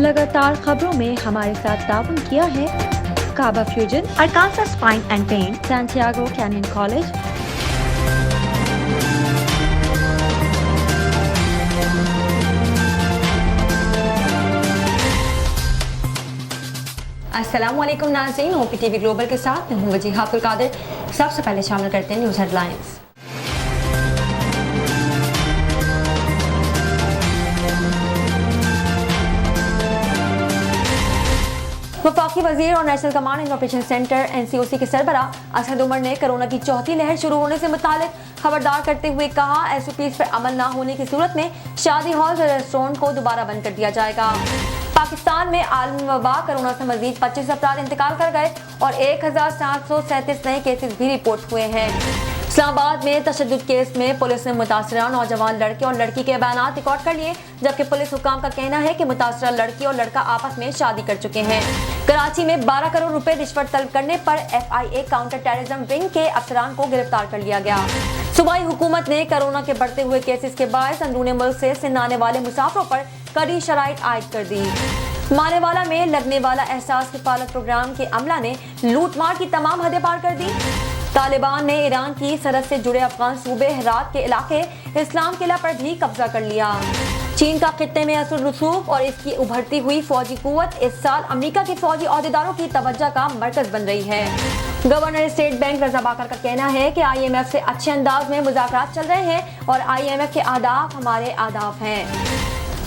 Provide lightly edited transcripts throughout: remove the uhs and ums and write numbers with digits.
लगातार खबरों में हमारे साथ ताउन किया है काबा fusion, Arkansas Spine and Pain, Santiago Canyon College, अस्सलामुअलैकुम नाज़रीन, ओपी टीवी ग्लोबल के साथ मैं हूं वजीहा अब्दुल कादिर। सबसे पहले शामिल करते हैं न्यूज़ हेडलाइंस। वफाकी वजीर और national command and operation centre NCOC के सरबराह असद उमर ने कोरोना की चौथी लहर शुरू होने से मुतालिक खबरदार करते हुए कहा, SOPs पर अमल न होने की सूरत में शादी हॉल और रेस्टोरेंट को दोबारा बंद कर दिया जाएगा। पाकिस्तान में आलमी वबा कोरोना से मजीद 25 अफराद इंतकाल कर गए और 1737 नए केसेस भी रिपोर्ट हुए हैं। इस्लामाबाद में तशद्दुद केस में पुलिस ने मुतासरा नौजवान लड़के और लड़की के बयानात रिकॉर्ड कर लिए, जबकि पुलिस हुकाम का कहना है कि मुतासरा लड़की और लड़का आपस में शादी कर चुके हैं। कराची में 12 करोड़ रुपए रिश्वत तलब करने पर FIA काउंटर टेररिज्म विंग के अफसरान को गिरफ्तार कर लिया गया। सूबाई हुकूमत ने कोरोना के बढ़ते हुए केसेस के बायस अंदरूनी मुल्क से सिंध आने वाले मुसाफिरों पर कड़ी शराइत आयद कर दी। मानेवाला में लगने वाला एहसास किफालत प्रोग्राम के अमला ने लूटमार की तमाम हदें पार कर दी। तालिबान ने ईरान की सरहद से जुड़े अफगान सूबे हेरात के इलाके इस्लाम किला पर भी कब्जा कर लिया। चीन का खित्ते में असर रसूख और इसकी उभरती हुई फौजी कुव्वत इस साल अमेरिका के फौजी ओहदेदारों की तवज्जो का मरकज बन रही है। गवर्नर स्टेट बैंक रजा बाकर का कहना है कि IMF से अच्छे अंदाज में मुज़ाकरात चल रहे हैं और IMF के अहदाफ हमारे अहदाफ हैं।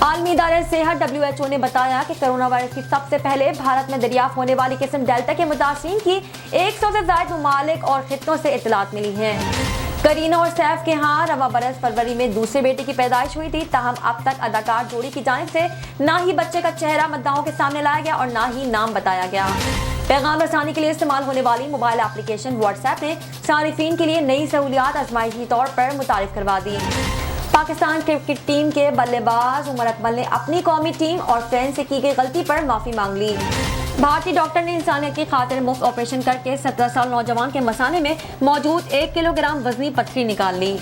आलमी इदारे सेहत WHO ने बताया कि कोरोना वायरस की सबसे पहले भारत में दरियाफ्त होने वाली किस्म डेल्टा के मुतासिरीन की 100 से ज्यादा ममालिक और खित्तों से इतलात मिली है। करीना और सैफ के यहाँ रवा बरस फरवरी में दूसरे बेटे की पैदाइश हुई थी, ताहम अब तक अदाकार जोड़ी की जानिब से ना ही बच्चे का चेहरा मद्दाहों के सामने लाया गया और ना ही नाम बताया गया। पैगाम रसानी के लिए इस्तेमाल होने वाली मोबाइल एप्लीकेशन WhatsApp ने सारिफीन के लिए नई सहूलियात आजमाइशी तौर पर मुतारिफ करवा दी। पाकिस्तान क्रिकेट टीम के बल्लेबाज उमर अकमल ने अपनी कौमी टीम और फैन से की गई गलती पर माफी मांग ली। भारतीय डॉक्टर ने इंसानियत की खातिर मुफ्त ऑपरेशन करके 17 साल नौजवान के मसाने में मौजूद 1 किलोग्राम वजनी पत्थरी निकाल ली।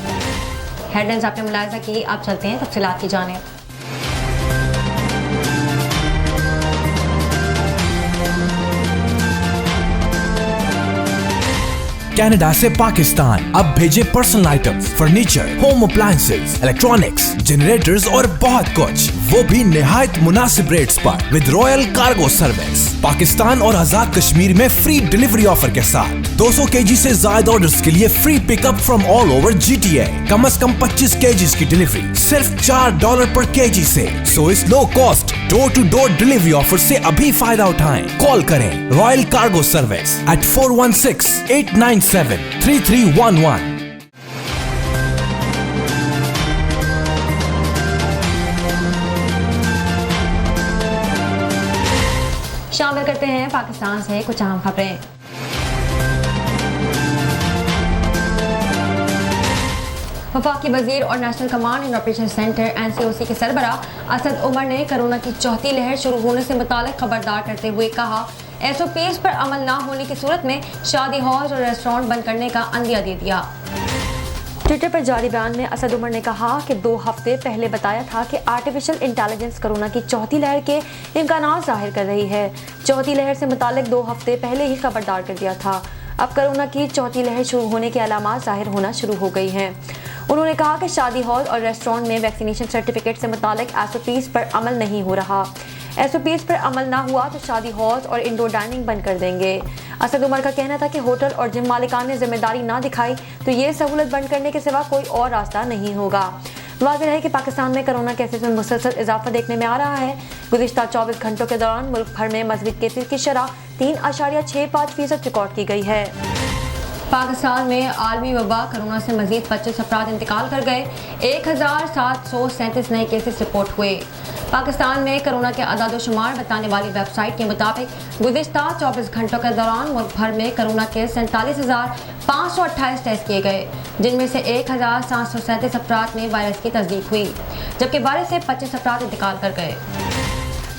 हेडलाइंस आपने मुलाहिजा की, आप चलते हैं तफसीलात की जानिब। कनाडा से पाकिस्तान अब भेजे personal items, furniture, home appliances, electronics, generators और बहुत कुछ, वो भी निहायत मुनासिब रेट्स पर with royal cargo service. Pakistan और आजाद कश्मीर में फ्री डिलीवरी ऑफर के साथ 200 kg से ज्यादा ऑर्डर्स के लिए free pickup from all over GTA। कम से कम 25 kg की डिलीवरी सिर्फ $4 पर kg से। सो इस low cost door to door delivery offer से अभी फायदा उठाएं। कॉल करें रॉयल कार्गो सर्विस at 416-897-3311। शामिल करते हैं पाकिस्तान से कुछ अहम खबरें। वफाकी वजीर और national command and operation centre NCOC के सरबराह असद उमर ने कोरोना की चौथी लहर शुरू होने से मुतालिक खबरदार करते हुए कहा, SOPs पर अमल न होने की सूरत में शादी हॉल और रेस्टोरेंट बंद करने का अंदिया दे दिया। ट्विटर पर जारी बयान में असद उमर ने कहा कि 2 हफ्ते पहले बताया था कि आर्टिफिशियल इंटेलिजेंस कोरोना की चौथी लहर के इम्कानात जाहिर कर रही है। चौथी लहर से मुतालिक 2 हफ्ते पहले ही खबरदार कर दिया था। अब कोरोना की चौथी लहर शुरू होने के अलामात जाहिर होना शुरू हो गई हैं। उन्होंने कहा कि शादी हॉल और रेस्टोरेंट में वैक्सीनेशन सर्टिफिकेट से मुतालिक SOPs पर अमल नहीं हो रहा। SOPs पर अमल ना हुआ तो शादी हॉल्स और इंडोर डाइनिंग बंद कर देंगे। असद उमर का कहना था कि होटल और जिम मालिकान ने जिम्मेदारी ना दिखाई तो ये सहूलत बंद करने के सिवा कोई और रास्ता नहीं होगा। वाज़ेह है कि पाकिस्तान में कोरोना केसेस में मुसलसल इजाफा देखने में आ रहा है। गुज़िश्ता 24 घंटों के दौरान मुल्क भर में मज़ीद केसेस की शरह 3.65% रिकॉर्ड की गई है। पाकिस्तान में आलमी वबा कोरोना से मजीद 25 अफराद इंतकाल कर गए। 1737 नए केसेस रिपोर्ट हुए। पाकिस्तान में कोरोना के अदाद-ओ-शुमार बताने वाली वेबसाइट के मुताबिक गुज़िश्ता 24 घंटों के दौरान मुल्क भर में कोरोना के 47,528 टेस्ट किए गए, जिनमें से 1,737 अफराद में वायरस की तस्दीक हुई, जबकि वायरस से 25 अफराद इंतकाल कर गए।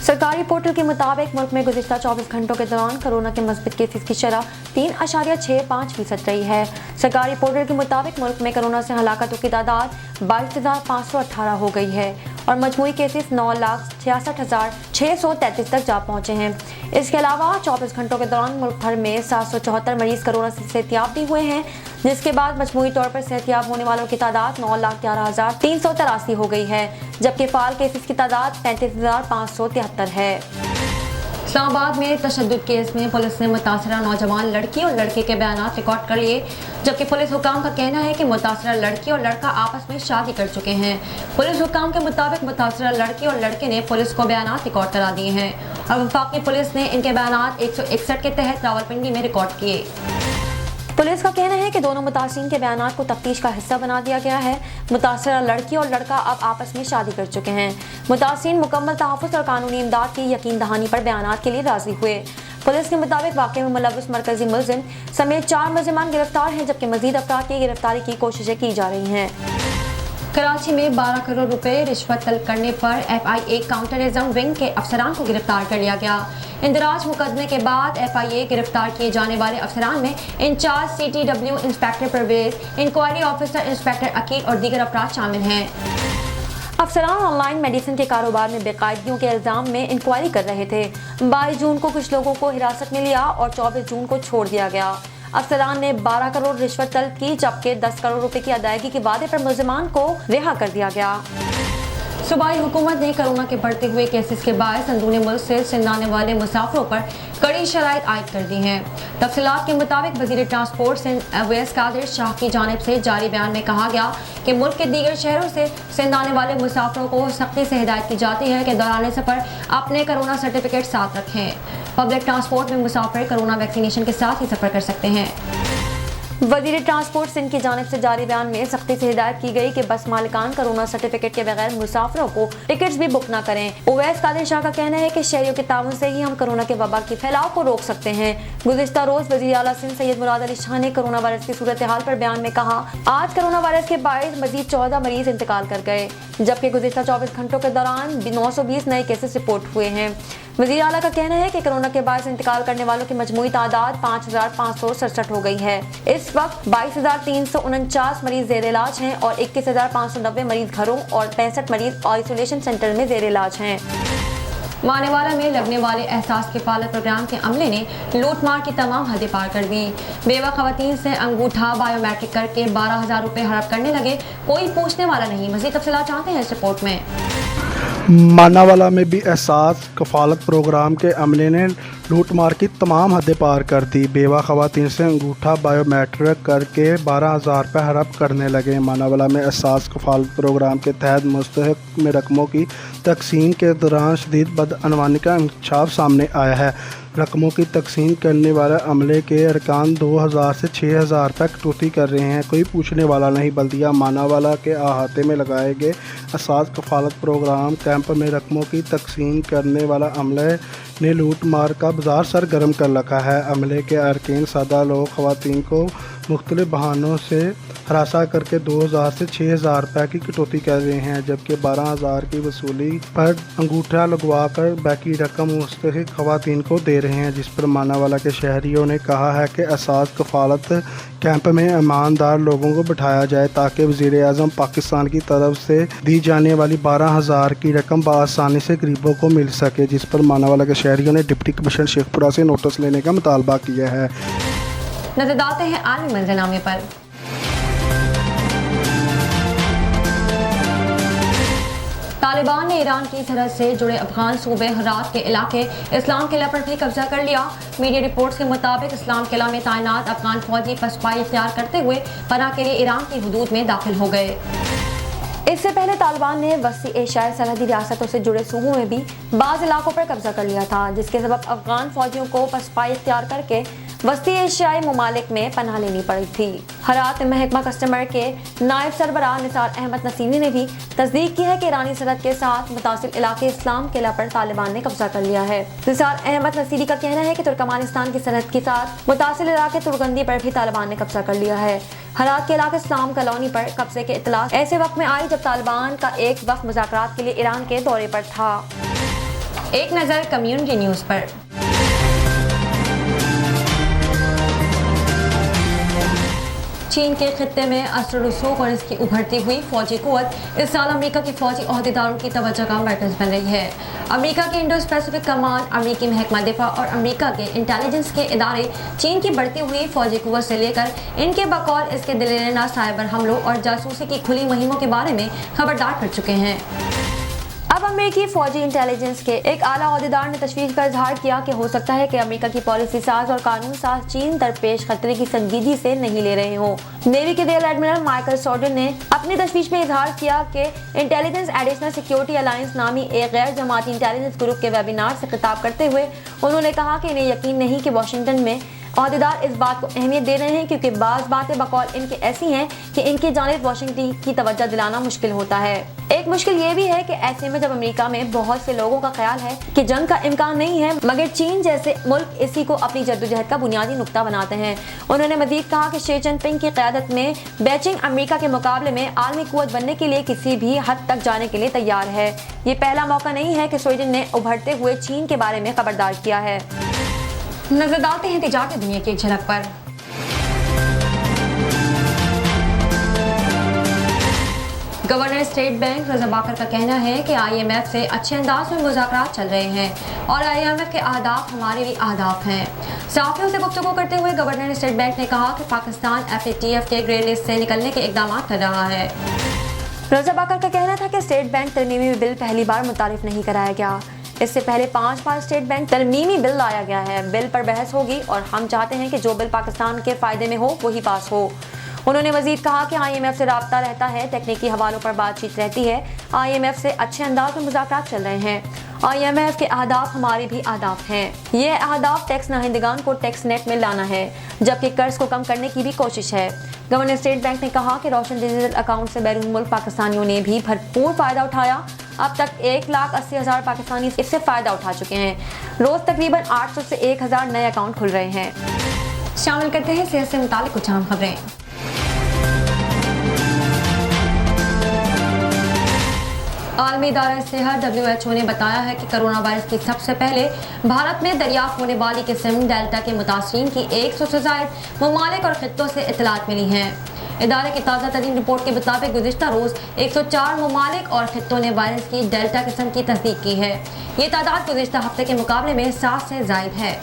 सरकारी पोर्टल के मुताबिक मुल्क में गुज़िश्ता 24 घंटों के दौरान कोरोना के मस्बत केसेस की शरह 3.65% रही है। सरकारी पोर्टल के मुताबिक मुल्क में कोरोना से हलाकतों की तादाद 22,518 हो गई है और मजमूई केसेस 9,66,633 तक जा पहुंचे हैं। इसके अलावा 24 घंटों के दौरान मुल्क भर में 774 मरीज कोरोना से सेहतियाब भी हुए हैं, जिसके बाद मजमूई तौर पर सेहतियाब होने वालों की तादाद 9,11,383 हो गई है, जबकि फाल केसेस की तादाद 35,573 है। इस्लामाबाद में तशद्दुद केस में पुलिस ने मुतासरा नौजवान लड़की और लड़के के बयानात रिकॉर्ड कर लिए, जबकि पुलिस हुकाम का कहना है कि मुतासरा लड़की और लड़का आपस में शादी कर चुके हैं। पुलिस हुकाम के मुताबिक मुतासरा लड़की और लड़के ने पुलिस को बयानात रिकॉर्ड करा दिए हैं और वफाकी पुलिस ने इनके बयानात 161 के तहत रावलपिंडी में रिकॉर्ड किए। पुलिस का कहना है कि दोनों मुतासिरीन के बयानात को तफ्तीश का हिस्सा बना दिया गया है। मुतासरा लड़की और लड़का अब आपस में शादी कर चुके हैं। मुतासिरीन मुकम्मल तहफ़्फ़ुज़ और कानूनी इमदाद की यकीन दहानी पर बयानात के लिए राजी हुए। पुलिस के मुताबिक वाक़े में मुलव्वस मरकजी मुलजिम समेत 4 मुलजिमान गिरफ्तार हैं, जबकि मजीद अफराद की गिरफ्तारी की कोशिशें की जा रही हैं। कराची में 12 करोड़ रुपए रिश्वत तलब करने पर FIA काउंटरिज्म विंग के अफसरान को गिरफ्तार कर लिया गया। इंदराज मुकदमे के बाद FIA गिरफ्तार किए जाने वाले अफसरान में incharge CTW inspector Parvez, inquiry officer inspector Aqeel और दीगर अफराद शामिल हैं। अफसरान ऑनलाइन मेडिसिन के कारोबार में बेकायदगियों के इल्जाम में इंक्वायरी कर रहे थे। 22 जून को कुछ लोगों को हिरासत में लिया और 24 जून को छोड़ दिया गया। अफसरान ने 12 करोड़ रिश्वत तलब की, जबकि 10 करोड़ रुपए की अदायगी के वादे पर मुलजिमान को रिहा कर दिया गया। सूबाई हुकूमत ने कोरोना के बढ़ते हुए केसेस के बायस अंदरूनी मुल्क से सिंध आने वाले मुसाफिरों पर कड़ी शराइत आयद कर दी हैं। तफसीलात के मुताबिक वज़ीर ट्रांसपोर्ट सिंध अवैस कादिर शाह की जानिब से जारी बयान में कहा गया कि मुल्क के दीगर शहरों से सिंध आने वाले मुसाफिरों को सख्ती से हिदायत की जाती है कि दौरान सफ़र अपने कोरोना सर्टिफिकेट साथ रखें। पब्लिक ट्रांसपोर्ट में मुसाफिर कोरोना वैक्सीनेशन के साथ ही सफ़र कर सकते हैं। वज़ीर ट्रांसपोर्ट सिंध की जानिब से जारी बयान में सख्ती से हिदायत की गई कि बस मालिकान कोरोना सर्टिफिकेट के बगैर मुसाफिरों को टिकट्स भी बुक न करें। उवैस कादिर शाह का कहना है कि शहरियों के ताउन से ही हम कोरोना के वबा के फैलाव को रोक सकते हैं। गुज़िश्ता रोज वज़ीर आला सिंध सैयद मुराद अली शाह ने कोरोना वायरस की सूरत हाल पर बयान में कहा, आज कोरोना वायरस के बायस मजीद 14 मरीज इंतकाल कर गए, जबकि गुज़िश्ता 24 घंटों के दौरान 920 नए केसेस रिपोर्ट हुए हैं। वज़ीर आला का कहना है कि कोरोना के बायस इंतकाल करने वालों की मजमूई तादाद 5,567 हो गई है। इस वक्त 22,349 मरीज ज़ेर इलाज हैं और 21,590 मरीज घरों और 65 मरीज आइसोलेशन सेंटर में ज़ेर इलाज हैं। मानेवाला में लगने वाले एहसास किफालत प्रोग्राम के अमले ने लूट मार की तमाम हदें पार कर दी। बेवा खवातीन से अंगूठा बायोमेट्रिक करके 12,000 रुपए हड़प करने लगे, कोई पूछने वाला नहीं। मज़ीद तफसीलात जानते हैं इस रिपोर्ट में। मानावाला में भी एहसास कफालत प्रोग्राम के अमले ने लूट मार की तमाम हदें पार कर दी। बेवा खवातीन से अंगूठा बायोमेट्रिक करके 12,000 रुपये हड़प करने लगे। मानावाला में एहसास कफालत प्रोग्राम के तहत मुस्तहक में रकमों की तकसीम के दौरान शदीद बदअनवानी का इंकशाफ सामने आया है। रकमों की तकसीम करने वाले अमले के अरकान 2,000 से 6,000 रुपये कटौती कर रहे हैं, कोई पूछने वाला नहीं। बल्दिया मानावाला के अहाते में लगाए गए एहसास कफालत प्रोग्राम कैंप में रकमों की तकसीम करने वाला अमले ने लूट मार का बाजार सरगर्म कर रखा है। अमले के अरकान सादा लोग खवातीन को मुख्तलिफ बहानों से हरासा करके 2,000 से 6,000 रुपये की कटौती कर रहे हैं, जबकि 12,000 की वसूली पर अंगूठा लगवा कर बाकी रकम मुस्तहिक खवातीन को दे रहे हैं, जिस पर मानावाला के शहरियों ने कहा है कि एहसास कफालत कैंप में ईमानदार लोगों को बिठाया जाए ताकि वज़ीर आज़म पाकिस्तान की तरफ से दी जाने वाली 12,000 की रकम बआसानी से गरीबों को मिल सके, जिस पर मानावाला के शहरियों ने डिप्टी कमिश्नर शेखपुरा से नोटिस लेने का मुतालबा किया है। नजर डालते हैं आलमी मंजरनामे पर। तालिबान ने ईरान की सरहद से जुड़े अफगान सूबे हरात के इलाके इस्लाम किला पर भी कब्जा कर लिया। मीडिया रिपोर्ट्स के मुताबिक इस्लाम किला में तैनात अफगान फौजी पसपाई इख्तियार करते हुए पनाह के लिए ईरान की हुदूद में दाखिल हो गए। इससे पहले तालिबान ने वस्ती एशियाई सरहदी रियासतों से जुड़े सूबों में भी बाज़ इलाकों पर कब्जा कर लिया था, जिसके सबब अफगान फौजियों को पसपाई इख्तियार करके वस्ती एशियाई ममालिक में पनाह लेनी पड़ी थी। हरात महकमा कस्टमर के नायब सरबराह निसार अहमद नसीरी ने भी तस्दीक की है कि ईरानी सरहद के साथ मुतासिल इलाके इस्लाम किला पर तालिबान ने कब्जा कर लिया है। निसार अहमद नसीरी का कहना है कि तुर्कमानिस्तान की सरहद के साथ मुतासिल इलाके तुर्गंदी पर भी तालिबान ने कब्जा कर लिया है। हरात के इलाके इस्लाम कॉलोनी पर कब्जे के इत्तला ऐसे वक्त में आई जब तालिबान का एक वफ्द मुज़ाकरात के लिए ईरान के दौरे पर था। एक नज़र कम्युनिटी न्यूज़ पर। चीन के खित्ते में असर रसूख और इसकी उभरती हुई फौजी कुव्वत इस साल अमेरिका के फौजी ओहदेदारों की तवज्जो का मरकज बन रही है। अमेरिका की इंडो पैसिफिक कमान, अमेरिकी महकमा दिफा और अमेरिका के इंटेलिजेंस के इदारे चीन की बढ़ती हुई फौजी कुव्वत से लेकर इनके बकौल इसके दिलेना साइबर हमलों और जासूसी की खुली मुहिमों के बारे में खबरदार कर चुके हैं। अब अमेरिकी फौजी इंटेलिजेंस के एक आला ओहदेदार ने तशवीश का इजहार किया कि हो सकता है कि अमेरिका की पॉलिसी साज और कानून साज चीन दरपेश खतरे की संजीदगी से नहीं ले रहे हों। नेवी के रियर एडमिरल माइकल सॉर्डन ने अपनी तशवीश में इजहार किया कि इंटेलिजेंस एडिशनल सिक्योरिटी अलायंस नामी एक गैर जमाती इंटेलिजेंस ग्रुप के वेबिनार से खिताब करते हुए उन्होंने कहा कि इन्हें यकीन नहीं कि वाशिंगटन में ओहदेदार इस बात को अहमियत दे रहे हैं, क्योंकि बाज़ बातें बकौल इनकी ऐसी हैं कि इनकी जानिब वाशिंगटन की तवज्जो दिलाना मुश्किल होता है। एक मुश्किल ये भी है कि ऐसे में जब अमेरिका में बहुत से लोगों का ख्याल है कि जंग का इम्कान नहीं है, मगर चीन जैसे मुल्क इसी को अपनी जद्दोजहद का बुनियादी नुक्ता बनाते हैं। उन्होंने मजीद कहा कि शी जिनपिंग की क़यादत में बीजिंग अमेरिका के मुकाबले में आलमी कुव्वत बनने के लिए किसी भी हद तक जाने के लिए तैयार है। ये पहला मौका नहीं है कि स्वीडन ने उभरते हुए चीन के बारे में खबरदार किया है। नजर डालते हैं तिजारती दुनिया की एक झलक पर। गवर्नर स्टेट बैंक रज़ा बाकर का कहना है कि IMF से अच्छे अंदाज में मुज़ाकरात चल रहे हैं और IMF के अहदाफ हमारे भी अहदाफ हैं। साथियों से गुफ्तगू करते हुए गवर्नर स्टेट बैंक ने कहा कि पाकिस्तान FATF के ग्रे लिस्ट से निकलने के इक़दाम कर रहा है। रज़ा बाकर का कहना था कि स्टेट बैंक तरमीमी बिल पहली बार मुतारिफ नहीं कराया गया। इससे पहले 5 बार स्टेट बैंक तरमीमी बिल लाया गया है। बिल पर बहस होगी और हम चाहते हैं कि जो बिल पाकिस्तान के फ़ायदे में हो वही पास हो। उन्होंने मजीद कहा कि IMF से राब्ता रहता है, तकनीकी हवालों पर बातचीत रहती है। IMF से अच्छे अंदाज में मुज़ाकरात चल रहे हैं। IMF के अहदाफ हमारे भी अहदाफ हैं। ये अहदाफ टैक्स नाहिंदगान को टैक्स नेट में लाना है, जबकि कर्ज को कम करने की भी कोशिश है। गवर्नर स्टेट बैंक ने कहा कि रोशन डिजिटल अकाउंट से बैरून मुल्क पाकिस्तानियों ने भी भरपूर फ़ायदा उठाया। अब तक 1,80,000 पाकिस्तानी इससे फ़ायदा उठा चुके हैं। रोज़ तकरीबन 800 से 1,000 नए अकाउंट खुल रहे हैं। शामिल करते हैं सेहत से मुतालिक कुछ अहम खबरें। आलमी इदारा सेहत WHO ने बताया है कि कोरोना वायरस की सबसे पहले भारत में दरियाफ्त होने वाली किस्म डेल्टा के मुतासरीन की 100 से ज़ायद ममालिक और खित्तों से इतलात मिली हैं। इदारे की ताज़ा तरीन रिपोर्ट के मुताबिक गुज़िश्ता रोज़ 104 ममालिक और खित्तों ने वायरस की डेल्टा किस्म की तस्दीक की है। ये तादाद गुज़िश्ता हफ्ते के मुकाबले में 7 से ज़ायद है।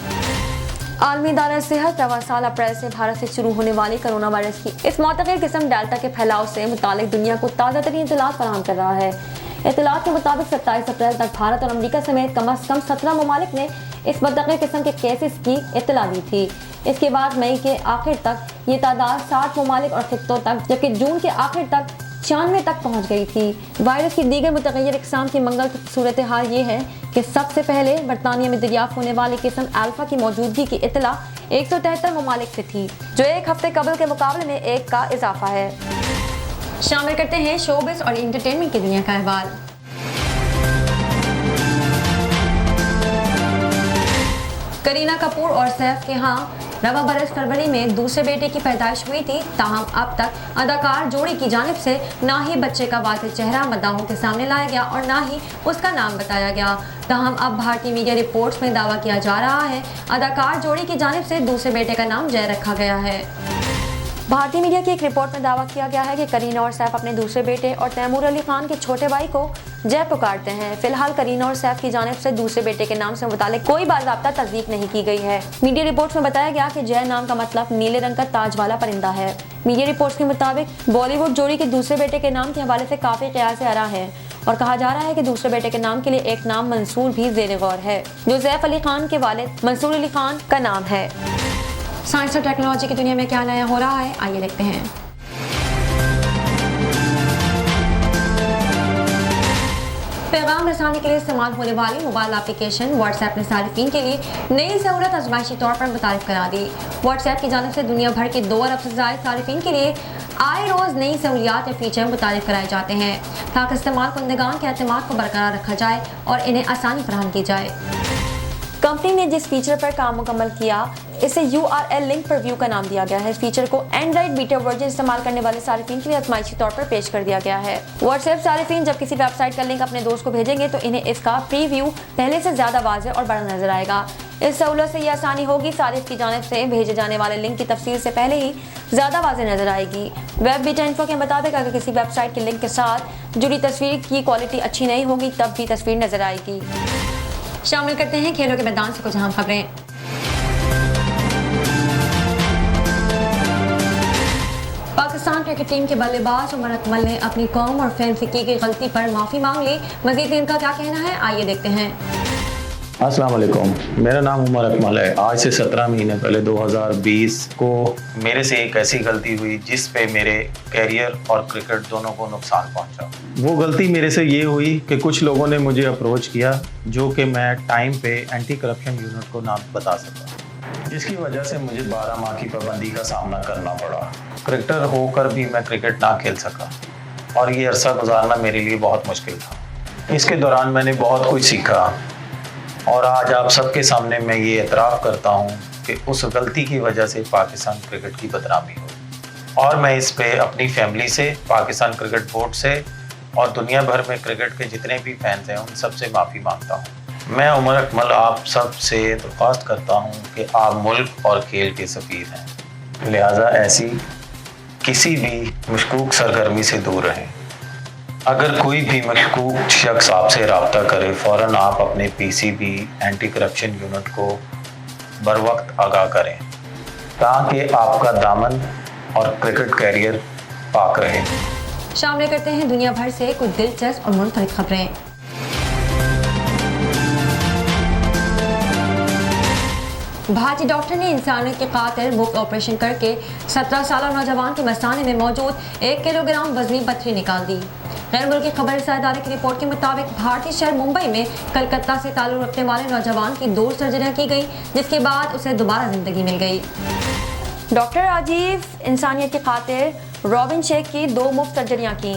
आलमी इदारा सेहत रवा साल अप्रैल से भारत से शुरू होने वाली कोरोना वायरस की इस मुतग़िर किस्म डेल्टा के फैलाव से मुतालिक दुनिया को ताज़ा तरीन इतलात फराहम कर रहा है। इतलात के मुताबिक 27 अप्रैल तक भारत और अमेरिका समेत कम अज़ कम 17 ममालिक ने इस मुतग़िर किस्म के केसेस की इत्तला दी थी। इसके बाद मई के आखिर तक ये तादाद 60 ममालिक और खित्तों तक, जबकि जून के आखिर तक 96 तक पहुँच गई थी। वायरस की दीगर मुतग़य्यर इक़साम की मंगल सूरत हाल ये है कि सबसे पहले बरतानिया में दरियाफ्त होने वाली किस्म अल्फ़ा की मौजूदगी की इत्तला 173 ममालिक से थी, जो एक हफ्ते कबल के मुकाबले में 1 का इजाफा है। शामिल करते हैं शोबिज़ और इंटरटेनमेंट की दुनिया का अहवाल। करीना कपूर और सैफ के यहाँ रवा बरस फरवरी में दूसरे बेटे की पैदाइश हुई थी। ताहम अब तक अदाकार जोड़ी की जानिब से ना ही बच्चे का वाज़ेह चेहरा मद्दाहों के सामने लाया गया और ना ही उसका नाम बताया गया। ताहम अब भारतीय मीडिया रिपोर्ट्स में दावा किया जा रहा है अदाकार जोड़ी की जानिब से दूसरे बेटे का नाम जय रखा गया है। भारतीय मीडिया की एक रिपोर्ट में दावा किया गया है कि करीना और सैफ अपने दूसरे बेटे और तैमूर अली खान के छोटे भाई को जय पुकारते हैं। फिलहाल करीना और सैफ की जानिब से दूसरे बेटे के नाम से मुतालिक कोई बाज़ाब्ता तस्दीक नहीं की गई है। मीडिया रिपोर्ट्स में बताया गया कि जय नाम का मतलब नीले रंग का ताज वाला परिंदा है। मीडिया रिपोर्ट्स के मुताबिक बॉलीवुड जोड़ी के दूसरे बेटे के नाम के हवाले से काफ़ी क़यास आ रहा है और कहा जा रहा है कि दूसरे बेटे के नाम के लिए एक नाम मंसूर भी ज़ेर गौर है, जो सैफ अली खान के वालिद मंसूर अली खान का नाम है। साइंस और टेक्नोलॉजी की दुनिया में क्या नया हो रहा है, आइए देखते हैं। पैगाम रसानी के लिए इस्तेमाल होने वाली मोबाइल एप्लीकेशन व्हाट्सएप ने सारिफिन के लिए नई सहूलत आजमाइशी तौर पर मुतारिफ करा दी। व्हाट्सएप की जानिब से दुनिया भर के 2 अरब से ज़ायद सारिफिन के लिए आए रोज़ नई सहूलियात या फीचर मुतारिफ कराए जाते हैं ताकि इस्तेमाल कुंदगान के एतमाद को बरकरार रखा जाए और इन्हें आसानी फराहम की जाए। कंपनी ने जिस फीचर पर काम मुकम्मल किया इसे URL लिंक पर व्यू का नाम दिया गया है। फीचर को एंड्रॉइड बीटा वर्जन इस्तेमाल करने वाले सारिफीन के लिए आजमाइशी तौर पर पेश कर दिया गया है। व्हाट्सएप सारिफीन जब किसी वेबसाइट का लिंक अपने दोस्त को भेजेंगे तो इन्हें इसका प्रीव्यू पहले से ज्यादा वाज़ेह और बड़ा नजर आएगा। इस सहूलत से ये आसानी होगी, सारिफ की जानिब से भेजे जाने वाले लिंक की तफसील से पहले ही ज़्यादा वाज़ेह नजर आएगी। वेब बीटा इन्फो के मुताबिक अगर किसी वेबसाइट के लिंक के साथ जुड़ी तस्वीर की क्वालिटी अच्छी नहीं होगी तब भी तस्वीर नजर आएगी। शामिल करते हैं खेलों के मैदान से कुछ अहम खबरें। पाकिस्तान क्रिकेट टीम के बल्लेबाज उमर अकमल ने अपनी कौम और फैन से की गई गलती पर माफ़ी मांग ली। मज़ीद इनका क्या कहना है, आइए देखते हैं। अस्सलाम वालेकुम, मेरा नाम उमर अकमल है। आज से 17 महीने पहले 2020 को मेरे से एक ऐसी गलती हुई जिस पे मेरे कैरियर और क्रिकेट दोनों को नुकसान पहुंचा। वो गलती मेरे से ये हुई कि कुछ लोगों ने मुझे अप्रोच किया जो कि मैं टाइम पे एंटी करप्शन यूनिट को ना बता सका, जिसकी वजह से मुझे 12 माह की पाबंदी का सामना करना पड़ा। क्रिकेटर होकर भी मैं क्रिकेट ना खेल सका और ये अरसा गुजारना मेरे लिए बहुत मुश्किल था। इसके दौरान मैंने बहुत कुछ सीखा और आज आप सबके सामने मैं ये एतराफ़ करता हूँ कि उस गलती की वजह से पाकिस्तान क्रिकेट की बदनामी हुई और मैं इस पे अपनी फैमिली से, पाकिस्तान क्रिकेट बोर्ड से और दुनिया भर में क्रिकेट के जितने भी फैंस हैं उन सब से माफ़ी मांगता हूँ। मैं उमर अकमल आप सब से दरख्वास्त करता हूँ कि आप मुल्क और खेल के सफ़ीर हैं, लिहाजा ऐसी किसी भी मशकूक सरगर्मी से दूर रहें। अगर कोई भी मशकूक शख्स आपसे रब्ता करे फ़ौरन आप अपने PCB एंटी करप्शन यूनिट को बर वक्त आगाह करें ताकि आपका दामन और क्रिकेट कैरियर पाक रहे। शामिल करते हैं दुनिया भर से कुछ दिलचस्प और मुनफरिद खबरें। भारतीय डॉक्टर ने इंसानों के कातिल मुफ्त ऑपरेशन करके 17 साल नौजवान के मसाने में मौजूद 1 किलोग्राम वजनी पत्थरी निकाल दी। गैर मुल्की खबर इदारे की रिपोर्ट के मुताबिक भारतीय शहर मुंबई में कलकत्ता से ताल्लुक रखने वाले नौजवान की 2 सर्जरियां की गई, जिसके बाद उसे दोबारा जिंदगी मिल गई। डॉक्टर राजीव इंसानियत के कातिल रॉबिन शेख की 2 मुफ्त सर्जरियां की,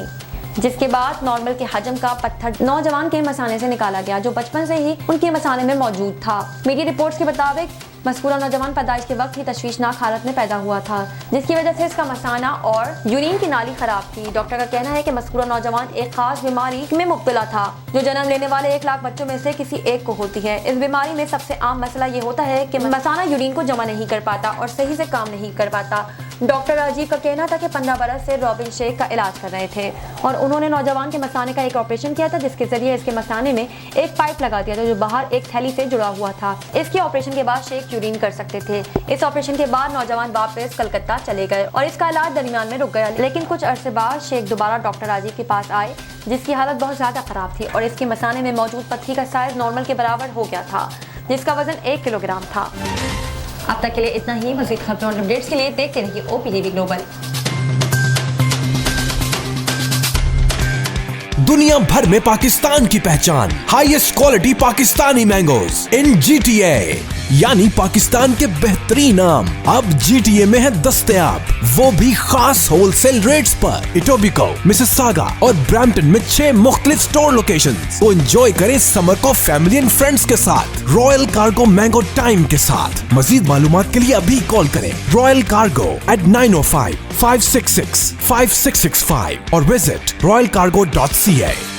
जिसके बाद नॉर्मल के हजम का पत्थर नौजवान के मसाने से निकाला गया जो बचपन से ही उनके मसाने में मौजूद था। मीडिया रिपोर्ट्स के मुताबिक मज़कूरा नौजवान पैदाइश के वक्त ही तशवीशनाक हालत में पैदा हुआ था, जिसकी वजह से इसका मसाना और यूरिन की नाली खराब थी। डॉक्टर का कहना है कि मज़कूरा नौजवान एक खास बीमारी में मुब्तला था जो जन्म लेने वाले 1 लाख बच्चों में से किसी एक को होती है। इस बीमारी में सबसे आम मसला ये होता है कि मसाना यूरिन को जमा नहीं कर पाता और सही से काम नहीं कर पाता। डॉक्टर राजीव का कहना था कि 15 बरस से रॉबिन शेख का इलाज कर रहे थे और उन्होंने नौजवान के मसाने का एक ऑपरेशन किया था, जिसके जरिए इसके मसाने में एक पाइप लगा दिया था जो बाहर एक थैली से जुड़ा हुआ था। इसके ऑपरेशन के बाद शेख यूरिन कर सकते थे। इस ऑपरेशन के बाद नौजवान वापस कलकत्ता चले गए और इसका इलाज दरमियान में रुक गया, लेकिन कुछ अरसे बाद शेख दोबारा डॉक्टर राजीव के पास आए, जिसकी हालत बहुत ज्यादा खराब थी और इसके मसाने में मौजूद पत्थरी का साइज नॉर्मल के बराबर हो गया था, जिसका वजन 1 किलोग्राम था। अब तक के लिए इतना ही। मज़ीद खबरों और अपडेट्स के लिए देखते रहिए OPTV ग्लोबल। दुनिया भर में पाकिस्तान की पहचान, हाईएस्ट क्वालिटी पाकिस्तानी मैंगोज इन GTA, यानी पाकिस्तान के बेहतरीन आम अब GTA में है दस्तयाब, वो भी खास होलसेल रेट्स पर। इटोबिको, मिसिसागा और ब्रैम्पटन में 6 मुख्तलिफ स्टोर लोकेशंस। तो एंजॉय करें समर को फैमिली एंड फ्रेंड्स के साथ, रॉयल कार्गो मैंगो टाइम के साथ। मजीद मालूमात के लिए अभी कॉल करें रॉयल कार्गो at 905-566-5665 और विजिट royalcargo.ca।